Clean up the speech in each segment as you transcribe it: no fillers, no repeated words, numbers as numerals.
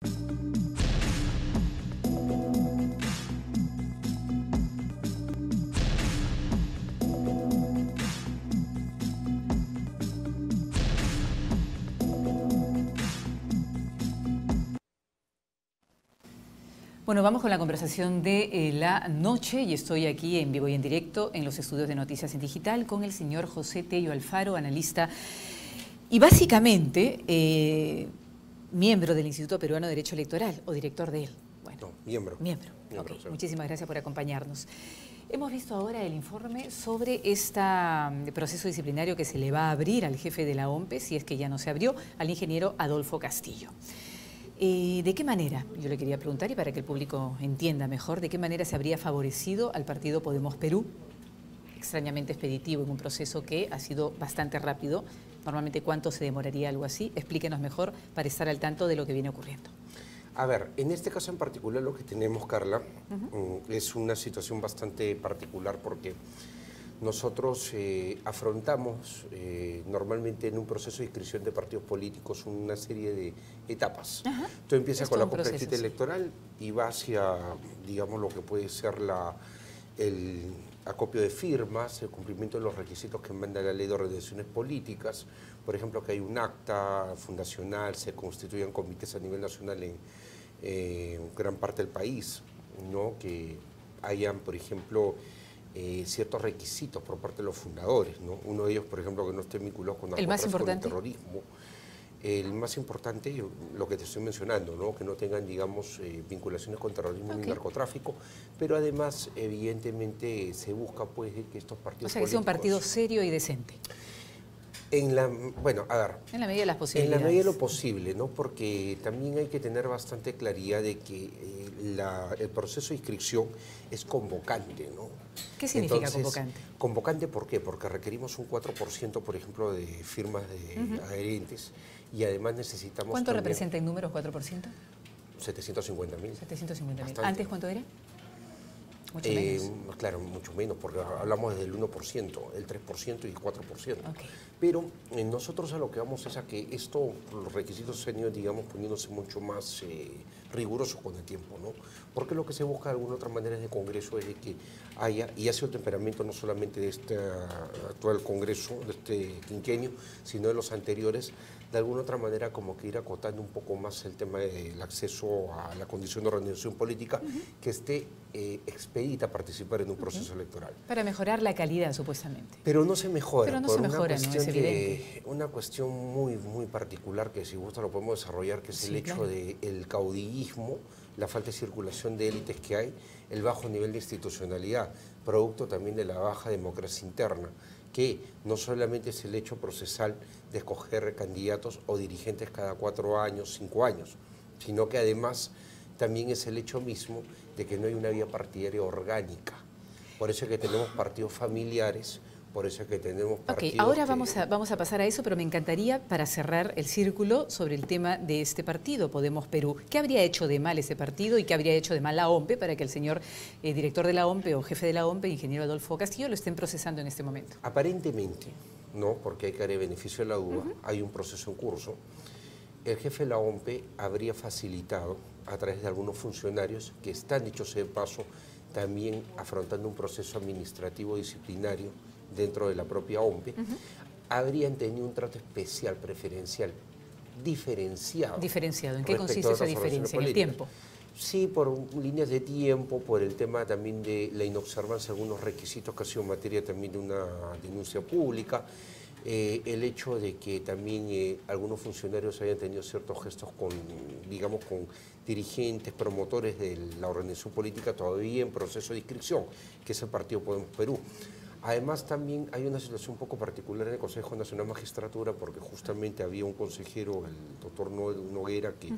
Bueno, vamos con la conversación de la noche y estoy aquí en vivo y en directo en los estudios de Noticias en Digital con el señor José Tello Alfaro, analista y básicamente miembro del Instituto Peruano de Derecho Electoral o director de él. Bueno, no, miembro. Okay. Sí. Muchísimas gracias por acompañarnos. Hemos visto ahora el informe sobre este proceso disciplinario que se le va a abrir al jefe de la OMPE, si es que ya no se abrió, al ingeniero Adolfo Castillo. ¿De qué manera? Yo le quería preguntar, y para que el público entienda mejor, ¿de qué manera se habría favorecido al partido Podemos Perú? Extrañamente expeditivo en un proceso que ha sido bastante rápido. Normalmente, ¿cuánto se demoraría algo así? Explíquenos mejor para estar al tanto de lo que viene ocurriendo. A ver, en este caso en particular lo que tenemos, Carla, es una situación bastante particular porque nosotros afrontamos normalmente en un proceso de inscripción de partidos políticos una serie de etapas. Tú empiezas con la propia electoral y va hacia, digamos, lo que puede ser el acopio de firmas, el cumplimiento de los requisitos que manda la ley de organizaciones políticas, por ejemplo, que hay un acta fundacional, se constituyan comités a nivel nacional en gran parte del país, ¿no? Que hayan, por ejemplo, ciertos requisitos por parte de los fundadores, ¿no? Uno de ellos, por ejemplo, que no esté vinculado con narcotráfico y terrorismo. El más importante, lo que te estoy mencionando, ¿no? Que no tengan, digamos, vinculaciones con terrorismo ni narcotráfico, pero además, evidentemente, se busca pues que estos partidos políticos... O sea, que sea un partido serio y decente. Bueno, a ver... En la medida de las posibilidades. En la medida de lo posible, ¿no? Porque también hay que tener bastante claridad de que el proceso de inscripción es convocante, ¿no? ¿Qué significa convocante? Convocante, ¿por qué? Porque requerimos un 4%, por ejemplo, de firmas de adherentes y además necesitamos... ¿Cuánto representa en números 4%? 750.000. 750.000. ¿Antes cuánto era? Mucho menos. Claro, mucho menos, porque hablamos del 1%, el 3% y el 4%. Okay. Pero nosotros a lo que vamos es a que los requisitos se han ido, digamos, poniéndose mucho más rigurosos con el tiempo, ¿no? Porque lo que se busca de alguna otra manera de Congreso es de que haya, y ha sido el temperamento no solamente de este actual Congreso, de este quinquenio, sino de los anteriores, de alguna otra manera como que ir acotando un poco más el tema del acceso a la condición de organización política que esté expedita a participar en un proceso electoral. Para mejorar la calidad, supuestamente. Pero no se mejora. Pero no se mejora, ¿no? Es evidente. Una cuestión muy, muy particular que si gusta lo podemos desarrollar, que es el hecho del caudillismo, la falta de circulación de élites que hay, el bajo nivel de institucionalidad, producto también de la baja democracia interna, que no solamente es el hecho procesal de escoger candidatos o dirigentes cada 4 años, 5 años, sino que además también es el hecho mismo de que no hay una vía partidaria orgánica. Por eso es que tenemos partidos familiares, por eso es que tenemos partidos... Ahora vamos a pasar a eso, pero me encantaría, para cerrar el círculo, sobre el tema de este partido, Podemos Perú. ¿Qué habría hecho de mal ese partido y qué habría hecho de mal la OMPE para que el señor director de la OMPE o jefe de la OMPE, ingeniero Adolfo Castillo, lo estén procesando en este momento? Aparentemente, no, porque hay que darle beneficio de la duda, hay un proceso en curso. El jefe de la OMPE habría facilitado, a través de algunos funcionarios que están, dicho sea de paso, también afrontando un proceso administrativo disciplinario dentro de la propia OMPE, habrían tenido un trato especial, preferencial, diferenciado. ¿Diferenciado? ¿En qué consiste esa diferencia? ¿En el tiempo? Sí, por líneas de tiempo, por el tema también de la inobservancia de algunos requisitos que ha sido materia también de una denuncia pública, el hecho de que también algunos funcionarios hayan tenido ciertos gestos con, digamos, con dirigentes, promotores de la organización política todavía en proceso de inscripción, que es el Partido Podemos Perú. Además, también hay una situación un poco particular en el Consejo Nacional de Magistratura, porque justamente había un consejero, el doctor Noguera, que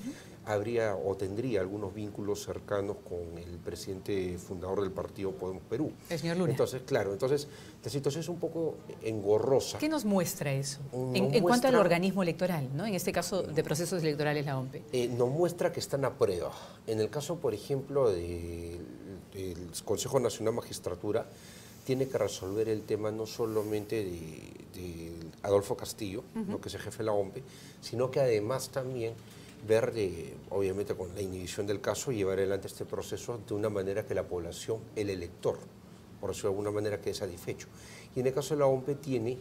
habría o tendría algunos vínculos cercanos con el presidente fundador del partido Podemos Perú. El señor Luna. Entonces, claro, la situación es un poco engorrosa. ¿Qué nos muestra eso? En cuanto al organismo electoral, ¿no? En este caso de procesos electorales, la OMPE. Nos muestra que están a prueba. En el caso, por ejemplo, del Consejo Nacional de Magistratura, tiene que resolver el tema no solamente de Adolfo Castillo, ¿no? Que es el jefe de la OMPE, sino que además también ver, obviamente con la inhibición del caso, llevar adelante este proceso de una manera que la población, el elector, por decirlo de alguna manera, quede satisfecho. Y en el caso de la OMPE tiene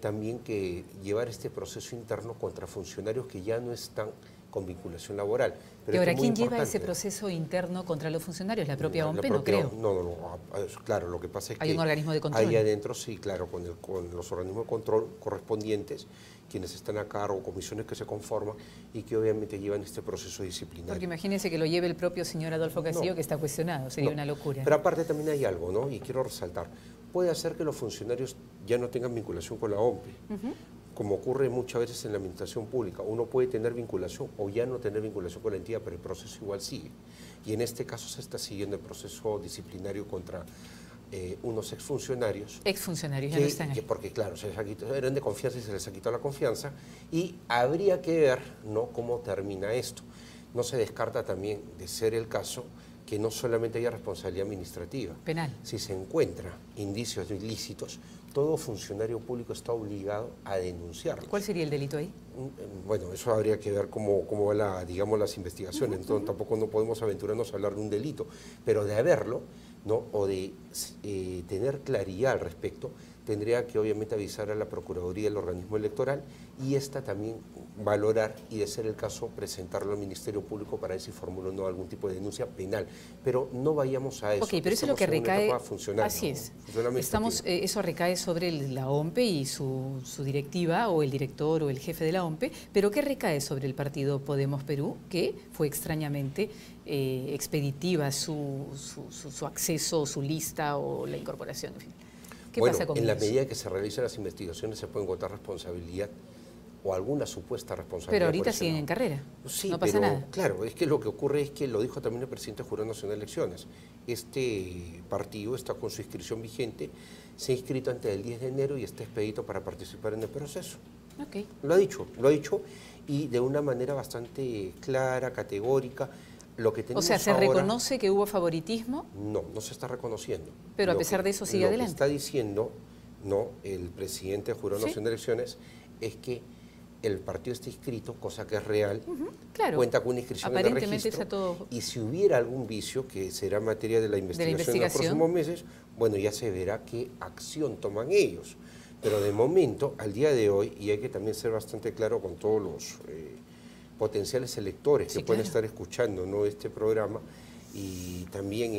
también que llevar este proceso interno contra funcionarios que ya no están con vinculación laboral. Pero y ahora, ¿quién lleva ese proceso interno contra los funcionarios? ¿La propia OMPE? No creo. No, claro, lo que pasa es que hay un organismo de control. Ahí adentro, sí, claro, con los organismos de control correspondientes, quienes están a cargo, comisiones que se conforman y que obviamente llevan este proceso disciplinario. Porque imagínense que lo lleve el propio señor Adolfo Castillo, que está cuestionado, sería una locura. Pero aparte también hay algo, ¿no? Y quiero resaltar, puede hacer que los funcionarios ya no tengan vinculación con la OMPE, como ocurre muchas veces en la administración pública. Uno puede tener vinculación o ya no tener vinculación con la entidad, pero el proceso igual sigue. Y en este caso se está siguiendo el proceso disciplinario contra unos exfuncionarios. Exfuncionarios, ya no están ahí. Porque claro, eran de confianza y se les ha quitado la confianza. Y habría que ver, ¿no?, cómo termina esto. No se descarta también, de ser el caso, que no solamente haya responsabilidad administrativa. Penal. Si se encuentra indicios de ilícitos, todo funcionario público está obligado a denunciarlos. ¿Cuál sería el delito ahí? Bueno, eso habría que ver cómo van las investigaciones. Entonces, tampoco no podemos aventurarnos a hablar de un delito, pero de haberlo, ¿no?, o de tener claridad al respecto, tendría que obviamente avisar a la Procuraduría del organismo electoral y esta también valorar y, de ser el caso, presentarlo al Ministerio Público para ver si formula o no algún tipo de denuncia penal. Pero no vayamos a eso. Ok, pero eso es lo que recae. Así es. Eso recae sobre la OMPE y su directiva, o el director o el jefe de la OMPE, pero ¿qué recae sobre el partido Podemos Perú, que fue extrañamente expeditiva su acceso, su lista o la incorporación? En fin. ¿Qué pasa con en la medida que se realizan las investigaciones se puede encontrar responsabilidad o alguna supuesta responsabilidad. Pero ahorita siguen en carrera, sí, no pasa nada. Claro, es que lo que ocurre es que lo dijo también el presidente del Jurado Nacional de Elecciones. Este partido está con su inscripción vigente, se ha inscrito antes del 10 de enero y está expedito para participar en el proceso. Okay. Lo ha dicho y de una manera bastante clara, categórica. Lo que tenemos ¿se reconoce que hubo favoritismo? No se está reconociendo. Pero a pesar de eso sigue adelante. Lo que está diciendo el presidente del Jurado Nacional de Elecciones es que el partido está inscrito, cosa que es real, claro. Cuenta con una inscripción en el registro, y si hubiera algún vicio, que será materia de la investigación en los próximos meses, bueno, ya se verá qué acción toman ellos. Pero de momento, al día de hoy, y hay que también ser bastante claro con todos los potenciales electores que pueden estar escuchando, ¿no?, este programa, y también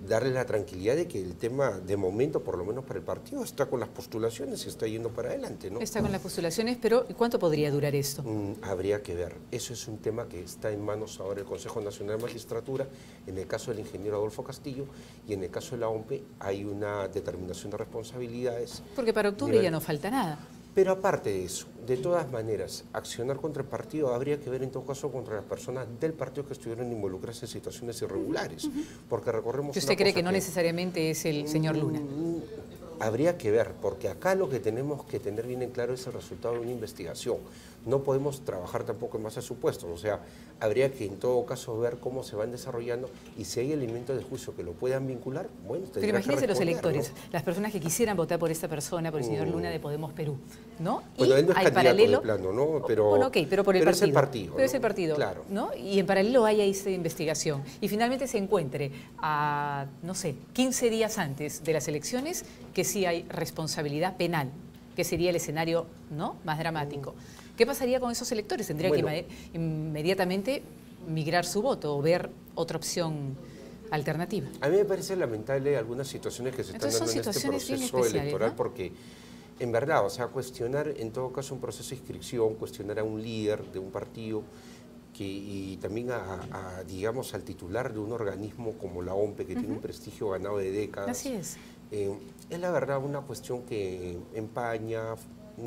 darles la tranquilidad de que el tema, de momento, por lo menos para el partido, está con las postulaciones y está yendo para adelante, ¿no? Está con las postulaciones, pero ¿cuánto podría durar esto? Habría que ver. Eso es un tema que está en manos ahora del Consejo Nacional de Magistratura, en el caso del ingeniero Adolfo Castillo, y en el caso de la OMPE hay una determinación de responsabilidades. Porque para octubre ya no falta nada. Pero aparte de eso, de todas maneras, accionar contra el partido habría que ver en todo caso contra las personas del partido que estuvieron involucradas en situaciones irregulares. Porque recorremos. ¿Que usted cree que no necesariamente es el señor Luna? Habría que ver, porque acá lo que tenemos que tener bien en claro es el resultado de una investigación. No podemos trabajar tampoco en base a supuestos, o sea, habría que en todo caso ver cómo se van desarrollando y si hay elementos de juicio que lo puedan vincular, bueno, pero imagínense los electores, ¿no?, las personas que quisieran votar por esta persona, por el señor Luna de Podemos Perú, ¿no? Bueno, él no es candidato de plano, ¿no? Pero, bueno, ok, pero por el partido. Es el partido. Pero es el partido, claro, ¿no? Y en paralelo haya esta investigación y finalmente se encuentre a, no sé, 15 días antes de las elecciones que sí hay responsabilidad penal, que sería el escenario, ¿no?, más dramático. ¿Qué pasaría con esos electores? ¿Tendría que inmediatamente migrar su voto o ver otra opción alternativa? A mí me parece lamentable algunas situaciones que se están dando en este proceso electoral, ¿no?, porque en verdad, o sea, cuestionar en todo caso un proceso de inscripción, cuestionar a un líder de un partido y también digamos, al titular de un organismo como la OMPE, que tiene un prestigio ganado de décadas. Así es. Es la verdad una cuestión que empaña,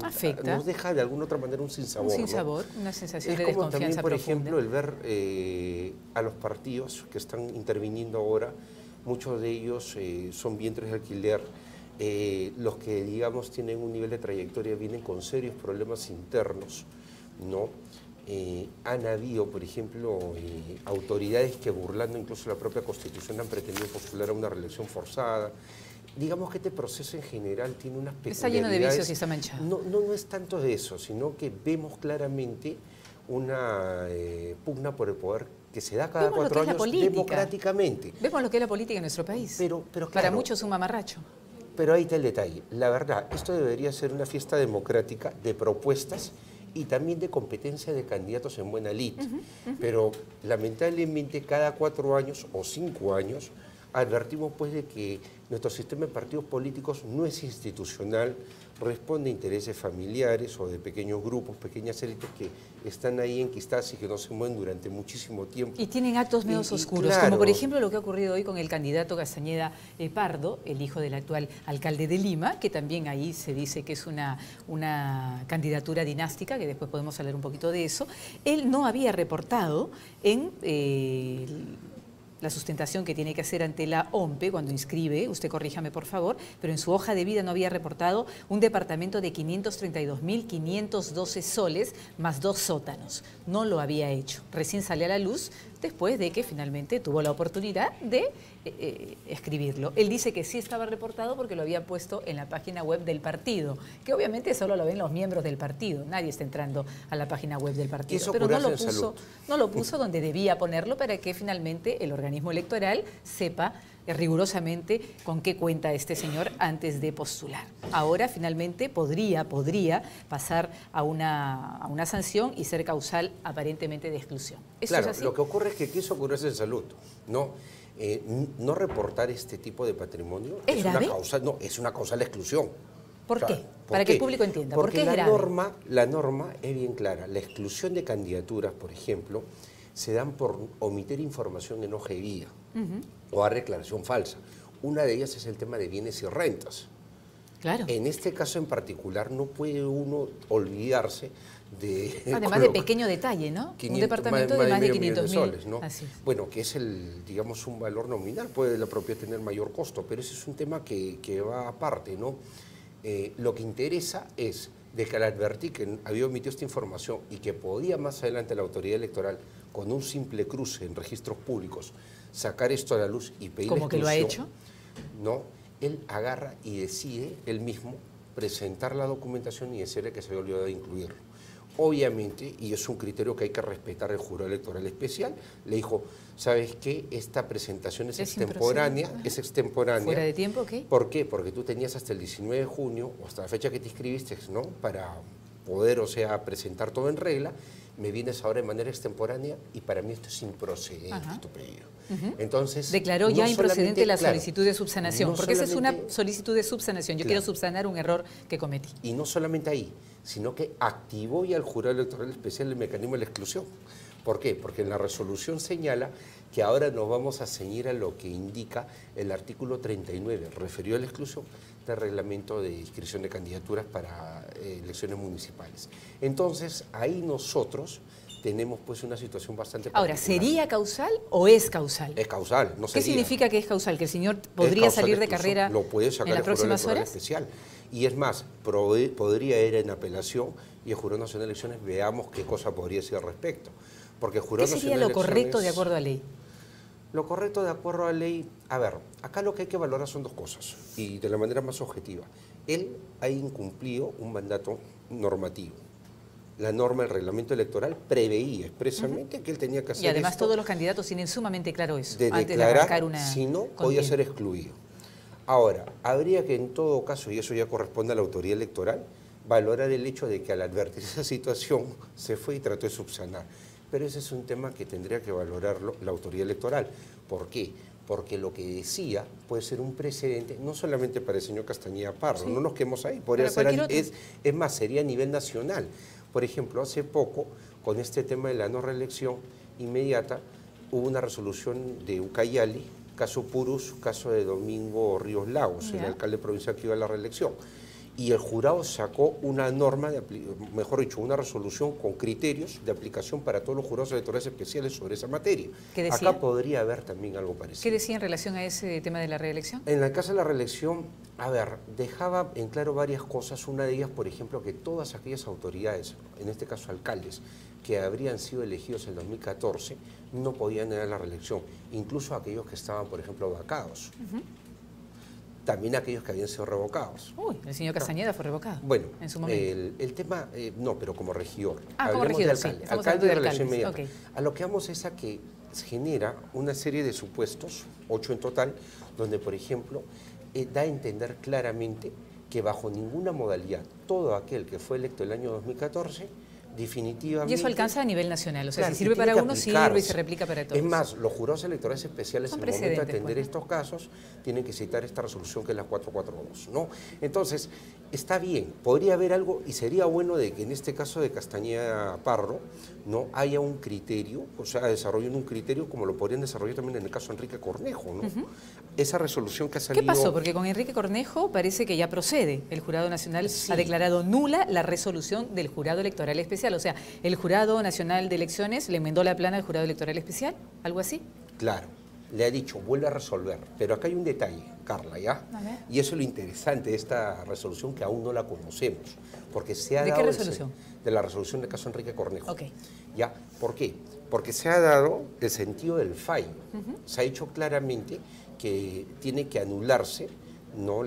afecta, nos deja de alguna otra manera un sinsabor. Un sinsabor, ¿no?, una sensación de desconfianza también, por profunda. ejemplo, el ver a los partidos que están interviniendo ahora, muchos de ellos son vientres de alquiler, los que, digamos, tienen un nivel de trayectoria, vienen con serios problemas internos, ¿no? Han habido, por ejemplo, autoridades que, burlando incluso la propia Constitución, han pretendido postular a una reelección forzada. Digamos que este proceso en general tiene unas peculiaridades. Está lleno de vicios y está manchado. No es tanto de eso, sino que vemos claramente una pugna por el poder que se da cada Vemos lo 4 que es la años política. democráticamente. Vemos lo que es la política en nuestro país. Pero Para claro, muchos un mamarracho. pero ahí está el detalle. La verdad, esto debería ser una fiesta democrática de propuestas y también de competencia de candidatos en buena lid. Pero lamentablemente cada 4 años o 5 años advertimos pues de que nuestro sistema de partidos políticos no es institucional, responde a intereses familiares o de pequeños grupos, pequeñas élites que están ahí enquistadas y que no se mueven durante muchísimo tiempo. Y tienen actos medios oscuros, claro, como por ejemplo lo que ha ocurrido hoy con el candidato Castañeda Pardo, el hijo del actual alcalde de Lima, que también ahí se dice que es una candidatura dinástica, que después podemos hablar un poquito de eso. Él no había reportado en la sustentación que tiene que hacer ante la OMPE cuando inscribe, usted corríjame por favor, pero en su hoja de vida no había reportado un departamento de 532.512 soles más 2 sótanos. No lo había hecho. Recién sale a la luz después de que finalmente tuvo la oportunidad de escribirlo. Él dice que sí estaba reportado porque lo había puesto en la página web del partido, que obviamente solo lo ven los miembros del partido, nadie está entrando a la página web del partido, pero no lo puso donde debía ponerlo para que finalmente el organismo electoral sepa rigurosamente con qué cuenta este señor antes de postular. Ahora finalmente podría pasar a una sanción y ser causal aparentemente de exclusión. ¿Eso claro, es así? lo que ocurre es que quiso curarse en salud, ¿no? No reportar este tipo de patrimonio ¿Es grave? Es una causal de exclusión. ¿Por O sea, qué? Para que el público entienda. ¿Por qué es grave? La norma es bien clara. La exclusión de candidaturas, por ejemplo, se dan por omitir información en hoja de vida o dar declaración falsa. Una de ellas es el tema de bienes y rentas. Claro. En este caso en particular no puede uno olvidarse de... Además de pequeño detalle, ¿no? Un departamento de más de 500.000 soles, ¿no? Así es. Bueno, que es digamos, un valor nominal, puede la propiedad tener mayor costo, pero ese es un tema que va aparte, ¿no? Lo que interesa es de que al advertir que había omitido esta información y que podía más adelante la autoridad electoral, con un simple cruce en registros públicos, sacar esto a la luz y pedir ¿Cómo que lo ha hecho? No, él agarra y decide él mismo presentar la documentación y decirle que se había olvidado de incluirlo. Obviamente, y es un criterio que hay que respetar el jurado electoral especial, le dijo, ¿sabes qué? Esta presentación es extemporánea. ¿Fuera de tiempo? ¿Qué? ¿Por qué? Porque tú tenías hasta el 19 de junio, o hasta la fecha que te inscribiste, ¿no? Para poder, o sea, presentar todo en regla, me vienes ahora de manera extemporánea y para mí esto es improcedente, tu pedido. Entonces, declaró ya improcedente la solicitud de subsanación, no porque esa es una solamente, solicitud de subsanación. Yo quiero subsanar un error que cometí. Y no solamente ahí, sino que activó ya el jurado electoral especial el mecanismo de la exclusión. ¿Por qué? Porque en la resolución señala que ahora nos vamos a ceñir a lo que indica el artículo 39, referido a la exclusión del reglamento de inscripción de candidaturas para elecciones municipales. Entonces, ahí nosotros tenemos pues una situación bastante particular. Ahora, ¿sería causal o es causal? Es causal, no sería. ¿Qué significa que es causal? ¿Que el señor podría salir de carrera lo puede sacar en las próximas horas? Especial. Y es más, podría ir en apelación y el Jurado Nacional de Elecciones veamos qué cosa podría decir al respecto. Porque el Jurado ¿Qué sería lo correcto de acuerdo a ley? Lo correcto de acuerdo a ley, a ver, acá lo que hay que valorar son dos cosas, y de la manera más objetiva. Él ha incumplido un mandato normativo. La norma del reglamento electoral preveía expresamente que él tenía que hacer y además esto, todos los candidatos tienen sumamente claro eso, de antes declarar, de arrancar una si no, contienda. podía ser excluido. Ahora, habría que en todo caso, y eso ya corresponde a la autoridad electoral, valorar el hecho de que al advertir esa situación se fue y trató de subsanar. Pero ese es un tema que tendría que valorarlo la autoridad electoral. ¿Por qué? Porque lo que decía puede ser un precedente, no solamente para el señor Castañeda Pardo, no nos quedemos ahí, podría ser, es más, sería a nivel nacional. Por ejemplo, hace poco, con este tema de la no reelección inmediata, hubo una resolución de Ucayali, caso Purus, caso de Domingo Ríos Lagos, el alcalde provincial que iba a la reelección. Y el jurado sacó una norma, mejor dicho, una resolución con criterios de aplicación para todos los jurados electorales especiales sobre esa materia. ¿Qué decía? Acá podría haber también algo parecido. ¿Qué decía en relación a ese tema de la reelección? En el caso de la reelección, a ver, dejaba en claro varias cosas. Una de ellas, por ejemplo, que todas aquellas autoridades, en este caso alcaldes, que habrían sido elegidos en 2014, no podían ir a la reelección, incluso aquellos que estaban, por ejemplo, vacados. también aquellos que habían sido revocados. Uy, el señor Castañeda fue revocado. Bueno, en su momento. el tema, no, pero como regidor. Como Hablemos regidor, de sí. alcalde, Estamos alcalde de hablando de relación alcaldes. inmediata. A lo que vamos es a que se genera una serie de supuestos, 8 en total, donde, por ejemplo, da a entender claramente que bajo ninguna modalidad todo aquel que fue electo el año 2014 definitivamente... Y eso alcanza a nivel nacional, o sea, claro, si sirve para uno, sirve y se replica para todos. Es más, los jurados electorales especiales Son en el momento de atender pues, ¿no? estos casos tienen que citar esta resolución que es la 442, ¿no? Entonces, está bien, podría haber algo y sería bueno de que en este caso de Castañeda Parro no haya un criterio, o sea, desarrollen un criterio como lo podrían desarrollar también en el caso de Enrique Cornejo, ¿no? Esa resolución que ha salido... ¿Qué pasó? Porque con Enrique Cornejo parece que ya procede. El Jurado Nacional ha declarado nula la resolución del Jurado Electoral Especial. O sea, el Jurado Nacional de Elecciones le enmendó la plana al Jurado Electoral Especial, ¿algo así? Claro, le ha dicho, vuelve a resolver. Pero acá hay un detalle, Carla, ¿ya? Y eso es lo interesante de esta resolución que aún no la conocemos. Porque se ha ¿De dado qué resolución? De la resolución del caso Enrique Cornejo. Ok. ¿Ya? ¿Por qué? Porque se ha dado el sentido del fallo. Se ha dicho claramente que tiene que anularse, ¿no?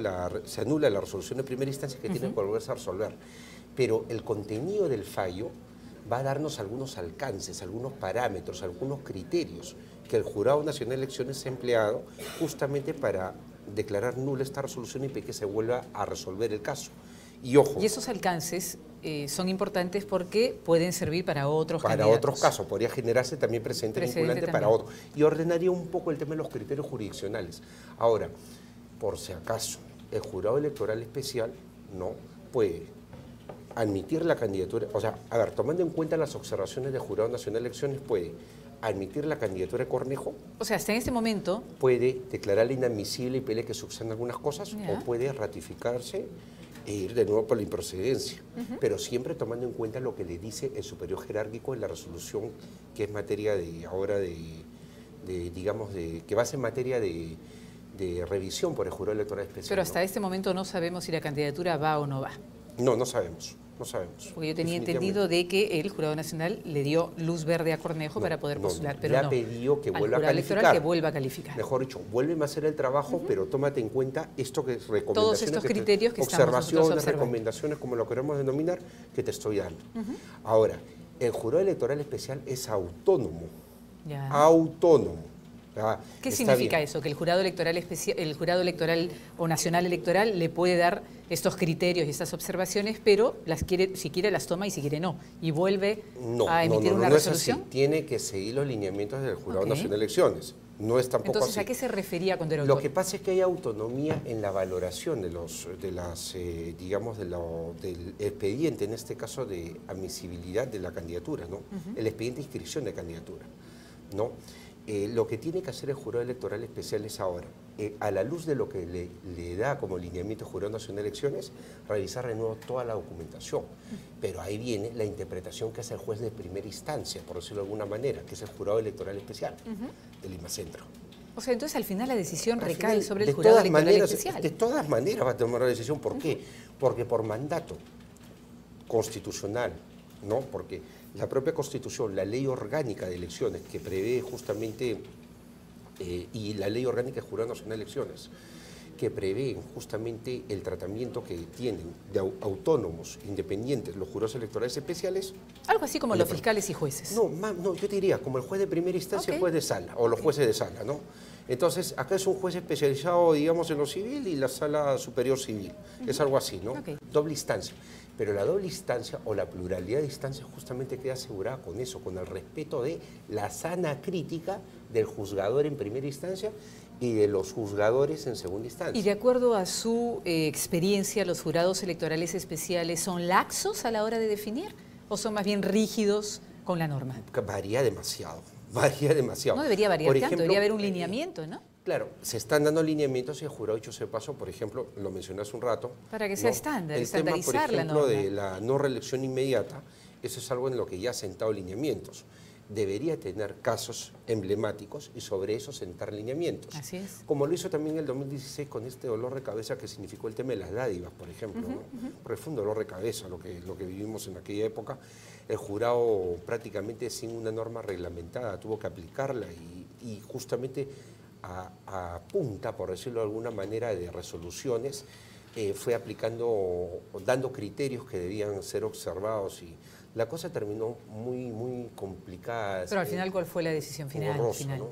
Se anula la resolución de primera instancia que tiene que volverse a resolver. Pero el contenido del fallo va a darnos algunos alcances, algunos parámetros, algunos criterios que el Jurado Nacional de Elecciones ha empleado justamente para declarar nula esta resolución y que se vuelva a resolver el caso. Y ojo. Y esos alcances son importantes porque pueden servir para otros Para candidatos. otros casos, podría generarse también precedente vinculante para otros. Y ordenaría un poco el tema de los criterios jurisdiccionales. Ahora, por si acaso, el Jurado Electoral Especial no puede admitir la candidatura, o sea, a ver, tomando en cuenta las observaciones del Jurado Nacional de Elecciones, puede admitir la candidatura de Cornejo. O sea, hasta en este momento... Puede declararla inadmisible y pedirle que subsanen algunas cosas, o puede ratificarse e ir de nuevo por la improcedencia, pero siempre tomando en cuenta lo que le dice el superior jerárquico en la resolución que es materia de ahora digamos, que va a ser materia de revisión por el Jurado Electoral Especial. Pero hasta este momento no sabemos si la candidatura va o no va. No, no sabemos. No sabemos. Porque yo tenía entendido de que el Jurado Nacional le dio luz verde a Cornejo para poder postular, pero le no. ha pedido que vuelva a calificar. calificar. Que vuelva a calificar. Mejor dicho, vuélveme a hacer el trabajo, pero tómate en cuenta esto que es recomendaciones. Todos estos criterios que observaciones, recomendaciones, como lo queremos denominar, que te estoy dando. Ahora, el Jurado Electoral Especial es autónomo. Ya. Autónomo. ¿Qué significa eso? Que el Jurado Electoral o Nacional Electoral le puede dar estos criterios y estas observaciones, pero si quiere las toma y si quiere no. Y vuelve a emitir una resolución. Es así. Tiene que seguir los lineamientos del Jurado Nacional de Elecciones. No es tampoco Entonces, así. ¿a qué se refería cuando era autónomo? Lo que pasa es que hay autonomía en la valoración del expediente, en este caso de admisibilidad de la candidatura, ¿no? El expediente de inscripción de candidatura, ¿no? Lo que tiene que hacer el Jurado Electoral Especial es ahora, a la luz de lo que le da como lineamiento el Jurado Nacional de Elecciones, revisar de nuevo toda la documentación. Pero ahí viene la interpretación que hace el juez de primera instancia, por decirlo de alguna manera, que es el Jurado Electoral Especial del Limacentro. O sea, entonces al final la decisión recae sobre el Jurado Electoral Especial. De todas maneras va a tomar la decisión. ¿Por qué? Porque por mandato constitucional, ¿no? Porque la propia Constitución, la Ley Orgánica de Elecciones, que prevé justamente, y la Ley Orgánica del Jurado Nacional de Elecciones, que prevén justamente el tratamiento que tienen de autónomos, independientes, los jurados electorales especiales. Algo así como los fiscales y jueces. No, yo te diría, como el juez de primera instancia, el juez de sala, o los jueces de sala, ¿no? Entonces, acá es un juez especializado, digamos, en lo civil y la sala superior civil. Es algo así, ¿no? Doble instancia. Pero la doble instancia o la pluralidad de instancias justamente queda asegurada con eso, con el respeto de la sana crítica del juzgador en primera instancia y de los juzgadores en segunda instancia. Y de acuerdo a su experiencia, ¿los jurados electorales especiales son laxos a la hora de definir o son más bien rígidos con la norma? Varía demasiado, varía demasiado. No debería variar tanto, debería haber un lineamiento, ¿no? Claro, se están dando lineamientos y el jurado, dicho sea de paso, por ejemplo, lo mencioné hace un rato. Para que sea estándar, estandarizar la norma. El tema, por ejemplo, de la no reelección inmediata, eso es algo en lo que ya ha sentado lineamientos. Debería tener casos emblemáticos y sobre eso sentar lineamientos. Así es. Como lo hizo también en el 2016 con este dolor de cabeza que significó el tema de las dádivas, por ejemplo, ¿no? Porque fue un dolor de cabeza lo que vivimos en aquella época. El jurado prácticamente sin una norma reglamentada tuvo que aplicarla y justamente a punta, por decirlo de alguna manera, de resoluciones, fue aplicando o dando criterios que debían ser observados y la cosa terminó muy complicada. Pero al final, ¿cuál fue la decisión final? Borrosa, ¿no?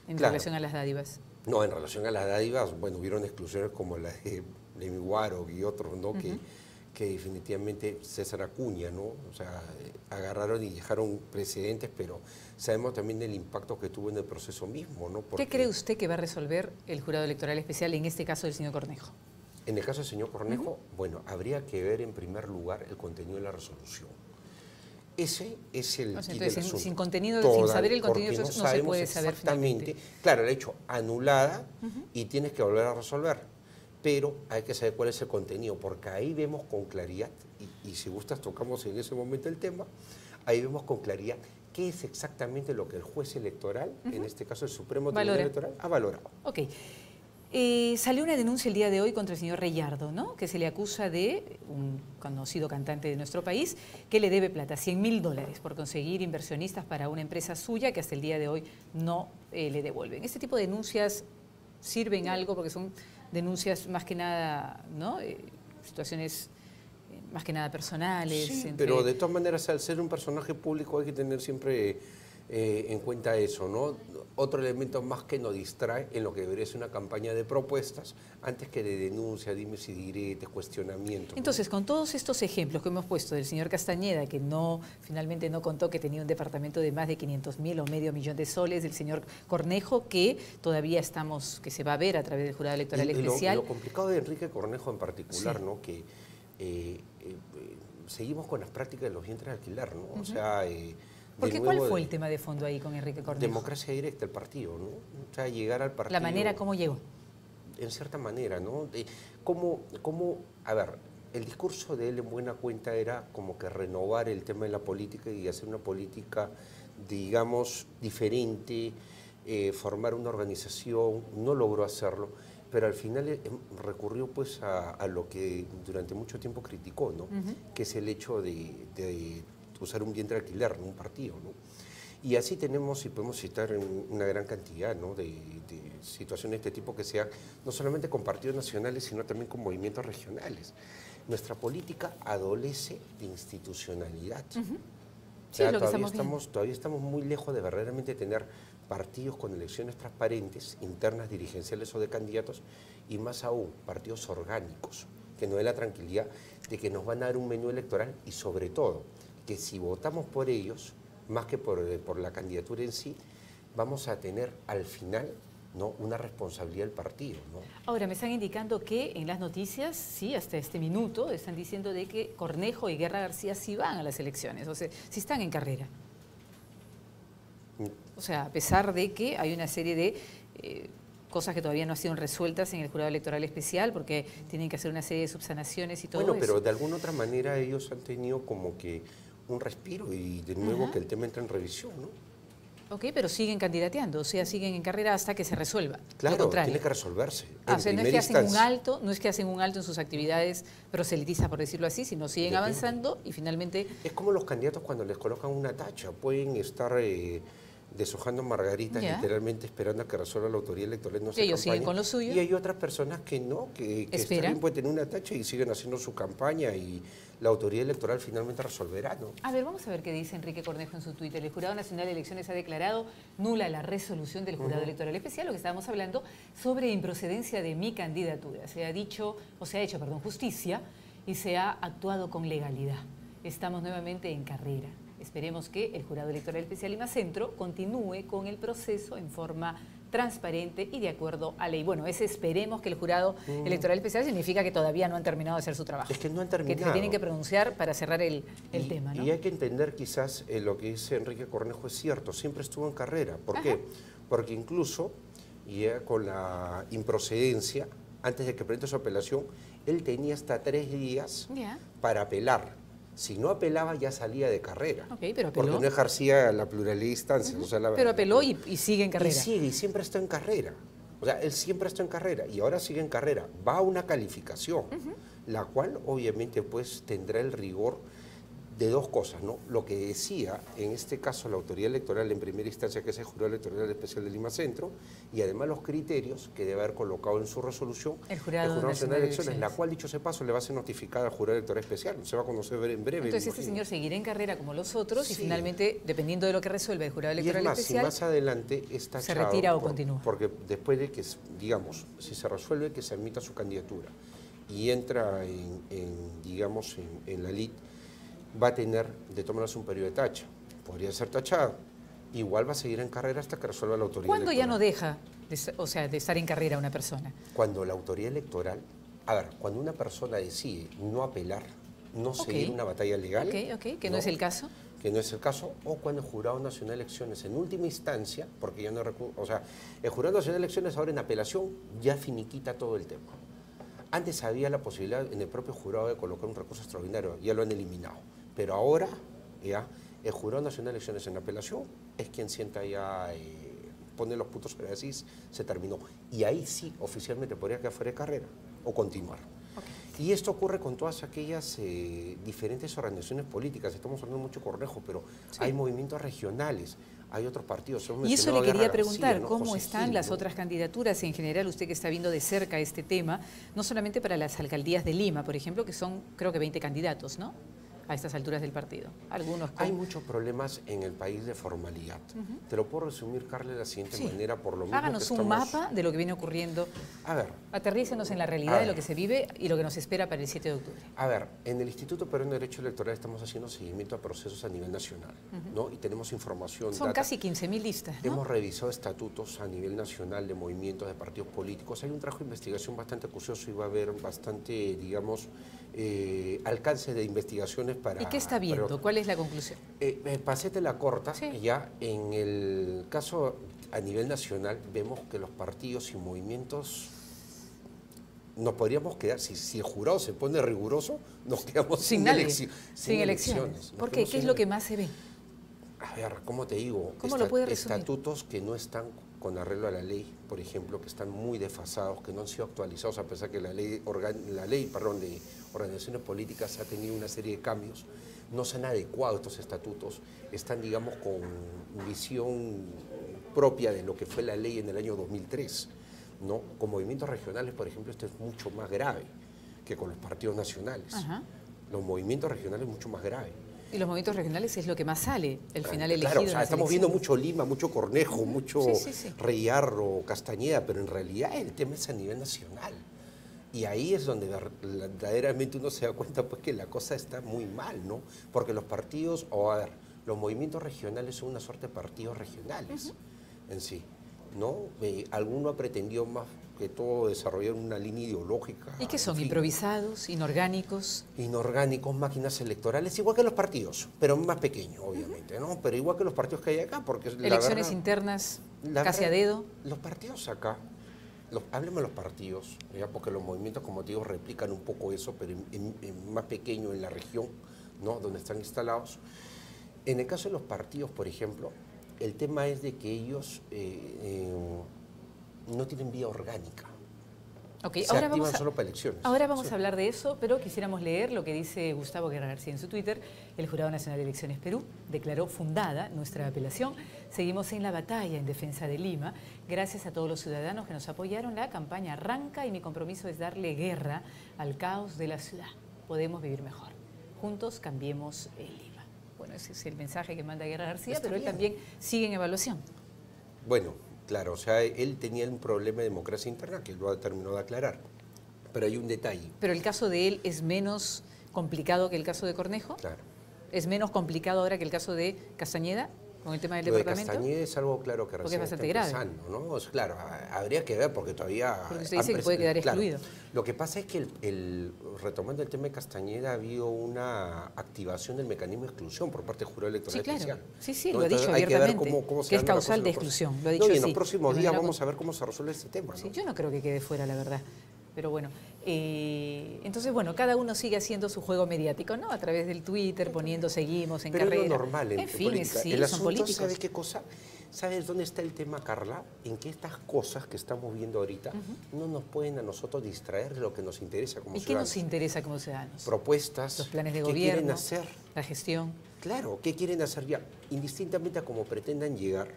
En Claro. relación a las dádivas. No, en relación a las dádivas, bueno, hubieron exclusiones como la de Miguaro y otros, ¿no? Que definitivamente César Acuña, ¿no? O sea, agarraron y dejaron precedentes, pero sabemos también el impacto que tuvo en el proceso mismo, ¿no? ¿Qué cree usted que va a resolver el jurado electoral especial en este caso del señor Cornejo? En el caso del señor Cornejo, bueno, habría que ver en primer lugar el contenido de la resolución. Ese es el entonces, del asunto. sin contenido, sin saber el contenido del proceso, no se puede saber exactamente. Claro, el hecho anulada y tienes que volver a resolver, pero hay que saber cuál es el contenido, porque ahí vemos con claridad, y si gustas tocamos en ese momento el tema, ahí vemos con claridad qué es exactamente lo que el juez electoral, en este caso el Supremo Tribunal Electoral, ha valorado. Ok. Salió una denuncia el día de hoy contra el señor Reyardo, ¿no? Que se le acusa de un conocido cantante de nuestro país que le debe plata, $100.000 por conseguir inversionistas para una empresa suya que hasta el día de hoy no le devuelven. ¿Este tipo de denuncias sirven algo? Porque son denuncias más que nada, ¿no? Situaciones más que nada personales. Sí, pero de todas maneras, al ser un personaje público hay que tener siempre en cuenta eso, ¿no? Otro elemento más que nos distrae en lo que debería ser una campaña de propuestas antes que de denuncia, dimes y diretes, cuestionamientos. Entonces, con todos estos ejemplos que hemos puesto del señor Castañeda, que finalmente no contó que tenía un departamento de más de 500.000 o medio millón de soles, del señor Cornejo, que todavía que se va a ver a través del jurado electoral especial. Lo complicado de Enrique Cornejo en particular, sí, ¿no? Que seguimos con las prácticas de los vientres de alquiler, ¿no? O sea, porque ¿cuál fue el tema de fondo ahí con Enrique Cornejo? Democracia directa, el partido, ¿no? O sea, llegar al partido... ¿La manera cómo llegó? En cierta manera, ¿no? A ver, el discurso de él en buena cuenta era como que renovar el tema de la política y hacer una política, digamos, diferente, formar una organización, no logró hacerlo, pero al final recurrió pues a lo que durante mucho tiempo criticó, ¿no? Que es el hecho de usar un vientre de alquiler, un partido, ¿no? Y así tenemos, y podemos citar una gran cantidad, ¿no? de situaciones de este tipo que se dan, no solamente con partidos nacionales, sino también con movimientos regionales. Nuestra política adolece de institucionalidad. Sí, o sea, lo que todavía estamos muy lejos de verdaderamente tener partidos con elecciones transparentes, internas, dirigenciales o de candidatos, y más aún, partidos orgánicos, que nos den la tranquilidad de que nos van a dar un menú electoral y sobre todo, que si votamos por ellos, más que por la candidatura en sí, vamos a tener al final, ¿no?, una responsabilidad del partido, ¿no? Ahora, me están indicando que en las noticias, sí, hasta este minuto, están diciendo de que Cornejo y Guerra García sí van a las elecciones, o sea, sí están en carrera. O sea, a pesar de que hay una serie de cosas que todavía no han sido resueltas en el jurado electoral especial, porque tienen que hacer una serie de subsanaciones y todo eso. Bueno, pero de alguna otra manera ellos han tenido como que un respiro y de nuevo que el tema entra en revisión, ¿no? Ok, pero siguen candidateando, o sea, siguen en carrera hasta que se resuelva. Claro, tiene que resolverse. O sea, no es que hacen un alto, no es que hacen un alto en sus actividades proselitistas, por decirlo así, sino siguen avanzando y finalmente... Es como los candidatos cuando les colocan una tacha, pueden estar deshojando margaritas, literalmente esperando a que resuelva la autoridad electoral. No, ellos siguen con lo suyo. Y hay otras personas que no, que también pueden tener una tacha y siguen haciendo su campaña y la autoridad electoral finalmente resolverá, ¿no? A ver, vamos a ver qué dice Enrique Cornejo en su Twitter. El Jurado Nacional de Elecciones ha declarado nula la resolución del Jurado Electoral Especial, lo que estábamos hablando, sobre improcedencia de mi candidatura. Se ha hecho justicia y se ha actuado con legalidad. Estamos nuevamente en carrera. Esperemos que el Jurado Electoral Especial Lima Centro continúe con el proceso en forma transparente y de acuerdo a ley. Bueno, ese esperemos que el Jurado Electoral Especial significa que todavía no han terminado de hacer su trabajo. Es que no han terminado. Que se tienen que pronunciar para cerrar el tema, ¿no? Y hay que entender quizás lo que dice Enrique Cornejo es cierto, siempre estuvo en carrera. ¿Por qué? Porque incluso, ya con la improcedencia, antes de que presente su apelación, él tenía hasta 3 días para apelar. Si no apelaba, ya salía de carrera. Pero apeló. Porque no ejercía la pluralidad de instancias. O sea, pero apeló y sigue en carrera. Y siempre está en carrera. O sea, él siempre está en carrera y ahora sigue en carrera. Va a una calificación, la cual obviamente pues tendrá el rigor de dos cosas, ¿no? Lo que decía, en este caso, la autoridad electoral en primera instancia, que es el Jurado Electoral Especial de Lima Centro, y además los criterios que debe haber colocado en su resolución el Jurado Nacional de Elecciones, la cual, dicho sea paso, le va a ser notificada al Jurado Electoral Especial, se va a conocer en breve. Entonces este señor seguirá en carrera como los otros, sí, y finalmente, dependiendo de lo que resuelva el Jurado Electoral Especial, si más adelante está se retira o continúa. Porque después de que, digamos, si se resuelve que se admita su candidatura y entra digamos, en la lid, va a tener de tomarse un periodo de tacha. Podría ser tachado. Igual va a seguir en carrera hasta que resuelva la autoridad electoral. ¿Cuándo ya no deja de estar en carrera una persona? Cuando la autoridad electoral, cuando una persona decide no apelar, no seguir una batalla legal. Que no es el caso. Que no es el caso, o cuando el Jurado Nacional de Elecciones, en última instancia, porque ya no o sea, el Jurado Nacional de Elecciones ahora en apelación ya finiquita todo el tema. Antes había la posibilidad en el propio jurado de colocar un recurso extraordinario, ya lo han eliminado. Pero ahora, ya, el Jurado Nacional de Elecciones en apelación es quien sienta ya, pone los puntos sobre las is, se terminó. Y ahí sí, oficialmente podría quedar fuera de carrera o continuar. Y esto ocurre con todas aquellas diferentes organizaciones políticas. Estamos hablando mucho de Cornejo, pero hay movimientos regionales, hay otros partidos. Y eso le quería preguntar, ¿cómo están las otras candidaturas en general? Usted que está viendo de cerca este tema, no solamente para las alcaldías de Lima, por ejemplo, que son creo que 20 candidatos, ¿no?, a estas alturas del partido. Hay muchos problemas en el país de formalidad. Te lo puedo resumir, Carla, de la siguiente manera, por lo mismo. Háganos un mapa de lo que viene ocurriendo. Aterrícenos en la realidad de lo que se vive y lo que nos espera para el 7 de octubre. En el Instituto Peruano de Derecho Electoral estamos haciendo seguimiento a procesos a nivel nacional, ¿no? Y tenemos información. Son casi 15.000 listas, ¿no? Hemos revisado estatutos a nivel nacional de movimientos, de partidos políticos. Hay un trabajo de investigación bastante acucioso y va a haber bastante, digamos, alcance de investigaciones para... ¿Y qué está viendo? ¿Cuál es la conclusión? Pasete la corta, ya en el caso a nivel nacional vemos que los partidos y movimientos nos podríamos quedar, si el jurado se pone riguroso, nos quedamos sin elecciones. ¿Por qué? ¿Qué es lo que más se ve? A ver, ¿cómo te digo? ¿Cómo lo puede resumir? Estatutos que no están con arreglo a la ley, por ejemplo, que están muy desfasados, que no han sido actualizados, a pesar que la ley de organizaciones políticas ha tenido una serie de cambios. No se han adecuado estos estatutos, están, digamos, con visión propia de lo que fue la ley en el año 2003, ¿no? Con movimientos regionales, por ejemplo, esto es mucho más grave que con los partidos nacionales. Los movimientos regionales es mucho más grave. Y los movimientos regionales es lo que más sale, el final elegido. Claro, o sea, estamos viendo mucho Lima, mucho Cornejo, mucho Reyarro, Castañeda, pero en realidad el tema es a nivel nacional. Y ahí es donde verdaderamente uno se da cuenta pues que la cosa está muy mal, ¿no? Porque los partidos, los movimientos regionales son una suerte de partidos regionales en sí, ¿no? Alguno ha pretendido más que todo desarrollar una línea ideológica. ¿Y qué son? ¿Improvisados, inorgánicos? Inorgánicos, máquinas electorales, igual que los partidos, pero más pequeños, obviamente, ¿no? Pero igual que los partidos que hay acá, porque... Elecciones internas, casi a dedo. Los partidos acá, hablemos de los partidos, ¿ya? Porque los movimientos, como te digo, replican un poco eso, pero en más pequeño en la región, ¿no?, donde están instalados. En el caso de los partidos, por ejemplo, el tema es de que ellos no tienen vía orgánica. Se activan solo para elecciones. Ahora vamos a hablar de eso, pero quisiéramos leer lo que dice Gustavo Guerra García en su Twitter. El Jurado Nacional de Elecciones Perú declaró fundada nuestra apelación. Seguimos en la batalla en defensa de Lima. Gracias a todos los ciudadanos que nos apoyaron. La campaña arranca y mi compromiso es darle guerra al caos de la ciudad. Podemos vivir mejor. Juntos cambiemos Lima. Bueno, ese es el mensaje que manda Guerra García, pero él también sigue en evaluación. Bueno, claro, o sea, él tenía un problema de democracia interna que lo ha terminado de aclarar, pero hay un detalle. ¿Pero el caso de él es menos complicado que el caso de Cornejo? Claro. ¿Es menos complicado ahora que el caso de Castañeda con el tema del departamento? Lo de Castañeda es algo claro que recién está empezando, ¿no? Claro, habría que ver porque todavía... Porque usted dice que puede quedar excluido. Lo que pasa es que, retomando el tema de Castañeda, ha habido una activación del mecanismo de exclusión por parte del Jurado Electoral Especial. Sí, lo ha dicho abiertamente, que es causal de exclusión. Lo ha dicho y en los próximos días vamos a ver cómo se resuelve este tema, ¿no? Sí, yo no creo que quede fuera, la verdad. Pero bueno, entonces, bueno, cada uno sigue haciendo su juego mediático, ¿no? A través del Twitter, poniendo seguimos en carrera. Pero es lo normal en fin, política. Sí, el son asunto, políticos. ¿sabe qué cosa? ¿Sabes dónde está el tema, Carla? En que estas cosas que estamos viendo ahorita no nos pueden a nosotros distraer de lo que nos interesa como ¿Y qué ciudadanos. nos interesa como ciudadanos? Propuestas, Los planes de ¿qué gobierno, quieren hacer? la gestión. Claro, ¿qué quieren hacer ya? Indistintamente a cómo pretendan llegar,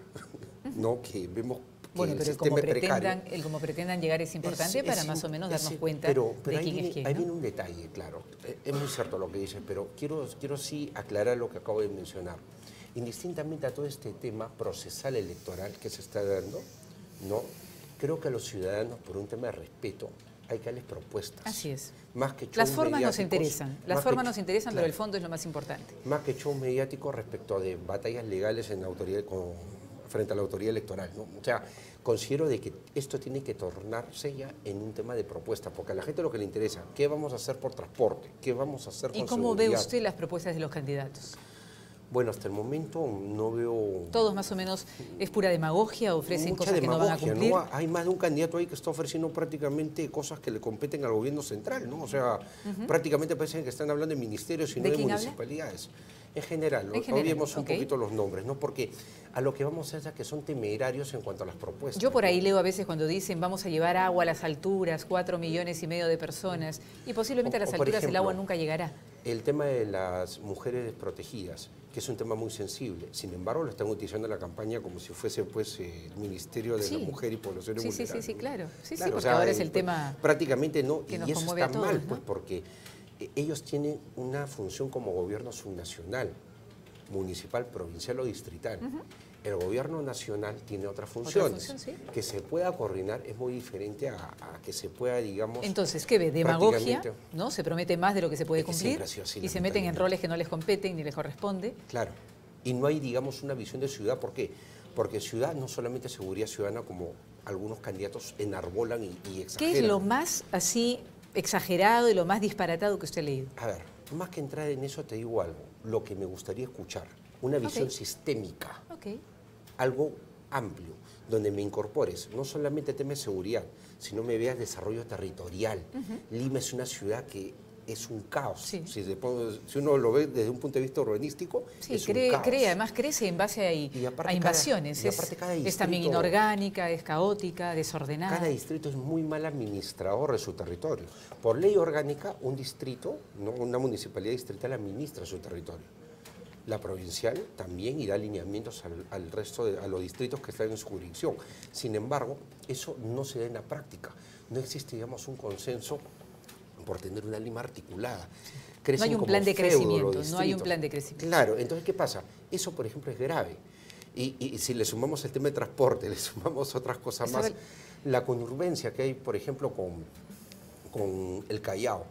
¿no? Que vemos que Bueno, el pero sistema es precario. el como pretendan llegar es importante para más o menos darnos cuenta pero de ahí quién viene, es quién, ahí ¿no? viene un detalle, claro. Es muy cierto lo que dices, pero quiero sí aclarar lo que acabo de mencionar. Indistintamente a todo este tema procesal electoral que se está dando, ¿no? Creo que a los ciudadanos, por un tema de respeto, hay que darles propuestas. Así es. Más que Las shows formas nos mediáticos, interesan, las más que formas nos interesan, pero claro, el fondo es lo más importante. más que shows mediáticos respecto de batallas legales en la autoridad, frente a la autoridad electoral, ¿no? O sea, considero de que esto tiene que tornarse ya en un tema de propuesta, porque a la gente lo que le interesa, ¿qué vamos a hacer por transporte? ¿Qué vamos a hacer con ¿Y cómo ve seguridad? usted las propuestas de los candidatos? Bueno, hasta el momento no veo... Todos más o menos es pura demagogia, ofrecen mucha cosas que no van a demagogia, cumplir. ¿no? Hay más de un candidato ahí que está ofreciendo prácticamente cosas que le competen al gobierno central, ¿no? O sea, prácticamente parece que están hablando de ministerios y no ¿De de quién habla? municipalidades. En general, En general, olvidemos un ok. poquito los nombres, ¿no? Porque a lo que vamos es a que son temerarios en cuanto a las propuestas. Yo por ahí ¿no? leo a veces cuando dicen vamos a llevar agua a las alturas, 4,5 millones de personas, y posiblemente a las O, por alturas el agua ejemplo, nunca llegará. El tema de las mujeres desprotegidas, que es un tema muy sensible. Sin embargo, lo están utilizando en la campaña como si fuese pues el Ministerio de Sí. la Mujer y Poblaciones Sí, sí, Vulnerables. sí, claro. Sí, Claro, porque o sea, ahora es el tema prácticamente no, que y nos eso conmueve está a todos, mal, ¿no? pues porque ellos tienen una función como gobierno subnacional, municipal, provincial o distrital. El gobierno nacional tiene otras funciones. función, sí. Que se pueda coordinar es muy diferente a que se pueda, digamos... Entonces, ¿qué ve? Demagogia, prácticamente- ¿no? Se promete más de lo que se puede Es que cumplir siempre ha sido así, y se meten en lamentablemente. roles que no les competen ni les corresponde. Claro. Y no hay, digamos, una visión de ciudad. ¿Por qué? Porque ciudad no solamente es seguridad ciudadana, como algunos candidatos enarbolan y exageran. ¿Qué es lo más así exagerado y lo más disparatado que usted ha leído? A ver, más que entrar en eso te digo algo. Lo que me gustaría escuchar, una visión sistémica, Ok. algo amplio, donde me incorpores no solamente temas de seguridad, sino me veas desarrollo territorial. Lima es una ciudad que es un caos. Sí. Si uno lo ve desde un punto de vista urbanístico, Sí, es un caos. además crece en base Y aparte a invasiones. y aparte cada Es también distrito- inorgánica, es caótica, desordenada. Cada distrito es muy mal administrador de su territorio. Por ley orgánica, un distrito, ¿no? Una municipalidad distrital administra su territorio. La provincial también y da alineamientos al resto a los distritos que están en su jurisdicción. Sin embargo, eso no se da en la práctica. No existe, digamos, un consenso por tener una Lima articulada. No Crecen hay un como plan de feudos crecimiento, los no hay un distritos. plan de crecimiento. Claro, entonces, ¿qué pasa? Eso, por ejemplo, es grave. Y si le sumamos el tema de transporte, le sumamos otras cosas Eso más, del- la conurbencia que hay, por ejemplo, con el Callao,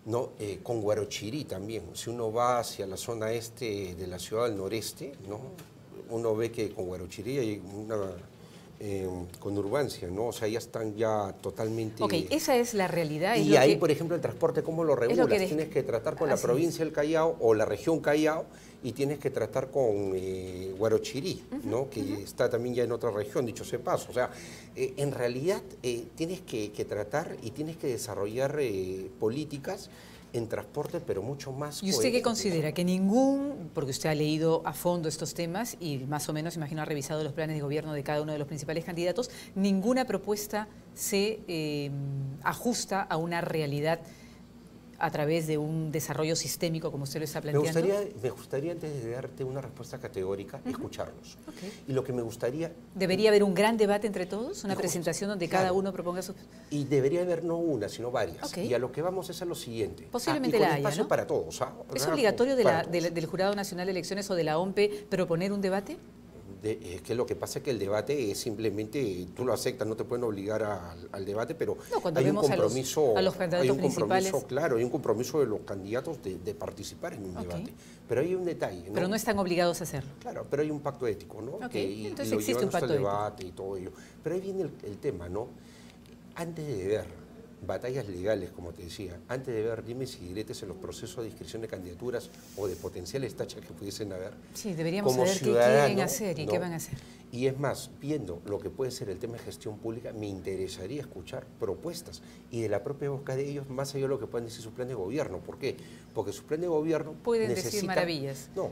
¿no? Con Guarochirí también. Si uno va hacia la zona este de la ciudad del noreste, ¿no? Uno ve que con Guarochirí hay una conurbancia, ¿no? O sea, ya están ya totalmente... Ok, esa es la realidad. es Y lo ahí, que- por ejemplo, el transporte, ¿cómo lo lo que regulas? de- Tienes que tratar con la Así provincia del Callao o la región Callao y tienes que tratar con Guarochirí, ¿no? Que está también ya en otra región, dicho sea paso. O sea, en realidad tienes que tratar y tienes que desarrollar políticas en transporte, pero mucho más ¿Y usted qué coherentes. considera? Que porque usted ha leído a fondo estos temas y más o menos, imagino, ha revisado los planes de gobierno de cada uno de los principales candidatos, ninguna propuesta se ajusta a una realidad a través de un desarrollo sistémico, como usted lo está planteando? Me gustaría, antes de darte una respuesta categórica, escucharlos. Ok. Y lo que me gustaría... ¿Debería haber un gran debate entre todos? ¿Una Justo, presentación donde claro. cada uno proponga sus...? Y debería haber no una, sino varias. Ok. Y a lo que vamos es a lo siguiente. Posiblemente y con la haya, espacio ¿no? para todos. ¿Ah? ¿Es Para- obligatorio para todos. del Jurado Nacional de Elecciones o de la OMPE proponer un debate? Es que lo que pasa es que el debate es simplemente, tú lo aceptas, no te pueden obligar al debate, pero No, cuando hay un vemos a los compromiso, candidatos hay un compromiso, principales. claro, hay un compromiso de los candidatos de participar en un Ok. debate. Pero hay un detalle, ¿no? Pero no están obligados a hacerlo. Claro, pero hay un pacto ético, ¿no? Ok, Y entonces lo existe llevan un hasta pacto el ético. debate y todo ello. Pero ahí viene el tema, ¿no? Antes de ver batallas legales, como te decía, antes de ver dimes y diretes en los procesos de inscripción de candidaturas o de potenciales tachas que pudiesen haber, Sí, deberíamos como saber qué ciudadano, quieren hacer y ¿no? qué van a hacer. Y es más, viendo lo que puede ser el tema de gestión pública, me interesaría escuchar propuestas y de la propia boca de ellos, más allá de lo que pueden decir su plan de gobierno. ¿Por qué? Porque su plan de gobierno Pueden decir maravillas. No,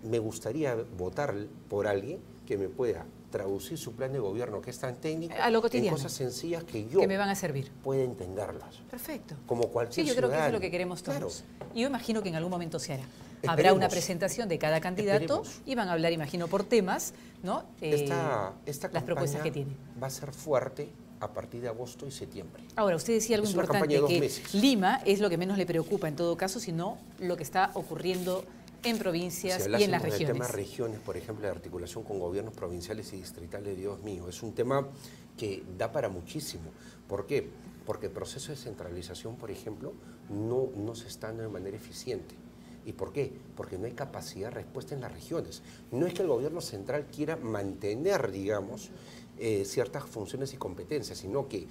me gustaría votar por alguien que me pueda traducir su plan de gobierno, que es tan técnico, a lo cotidiano, en cosas sencillas que yo que me van a servir, pueda entenderlas. Perfecto. Como cualquier Sí, yo creo que eso es ciudadano. lo que queremos todos. Claro. Y yo imagino que en algún momento se hará. Habrá Esperemos. una presentación de cada candidato y van a hablar, imagino, por temas, ¿no? Esta las propuestas que campaña tiene. va a ser fuerte a partir de agosto y septiembre. Ahora, usted decía algo Es una importante, campaña de 2 que meses. Lima es lo que menos le preocupa en todo caso, sino lo que está ocurriendo en provincias Si y en las hablásemos del regiones. tema regiones, por ejemplo, de articulación con gobiernos provinciales y distritales, Dios mío, es un tema que da para muchísimo. ¿Por qué? Porque el proceso de centralización, por ejemplo, no se está dando de manera eficiente. ¿Y por qué? Porque no hay capacidad de respuesta en las regiones. No es que el gobierno central quiera mantener, digamos, ciertas funciones y competencias, sino que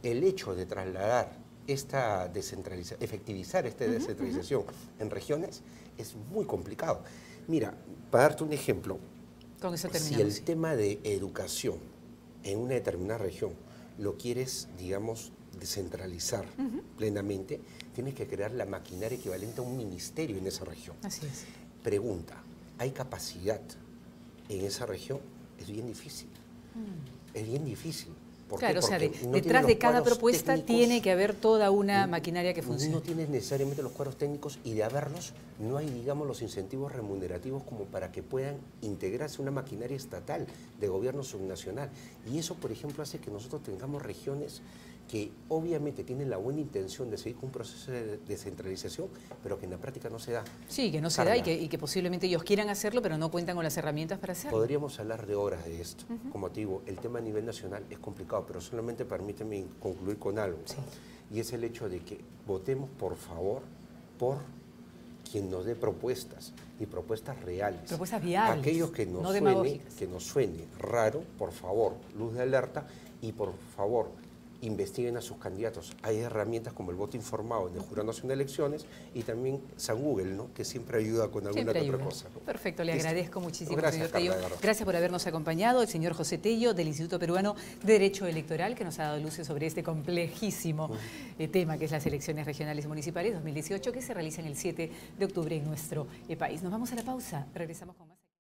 el hecho de trasladar esta descentralización, efectivizar esta descentralización en regiones es muy complicado. Mira, para darte un ejemplo, Con eso si terminamos. el tema de educación en una determinada región lo quieres, digamos, descentralizar plenamente, tienes que crear la maquinaria equivalente a un ministerio en esa región. Así es. Pregunta, ¿hay capacidad en esa región? Es bien difícil. Es bien difícil. ¿Por Claro, qué? o sea, Porque no detrás tiene de los cada cuadros propuesta técnicos. tiene que haber toda una maquinaria que funcione. No tienes necesariamente los cuadros técnicos y de haberlos no hay, digamos, los incentivos remunerativos como para que puedan integrarse una maquinaria estatal de gobierno subnacional. Y eso, por ejemplo, hace que nosotros tengamos regiones que obviamente tienen la buena intención de seguir con un proceso de descentralización, pero que en la práctica no se da. Sí, que no se Carla, da y que posiblemente ellos quieran hacerlo, pero no cuentan con las herramientas para hacerlo. Podríamos hablar de horas de esto. Como te digo, el tema a nivel nacional es complicado, pero solamente permíteme concluir con algo. Sí. Y es el hecho de que votemos, por favor, por quien nos dé propuestas y propuestas reales. Propuestas viables, Aquellos que no demagógicas. que nos suene raro, por favor, luz de alerta y por favor, investiguen a sus candidatos. Hay herramientas como el voto informado en el Jurado Nacional de Elecciones y también San Google, ¿no? Que siempre ayuda con alguna Siempre que otra ayuda. cosa, ¿no? Perfecto, le ¿Listo? agradezco muchísimo, Gracias, señor Carla, Tello. de verdad. Gracias por habernos acompañado, el señor José Tello, del Instituto Peruano de Derecho Electoral, que nos ha dado luces sobre este complejísimo tema que es las elecciones regionales y municipales 2018, que se realizan el 7 de octubre en nuestro país. Nos vamos a la pausa, regresamos con más.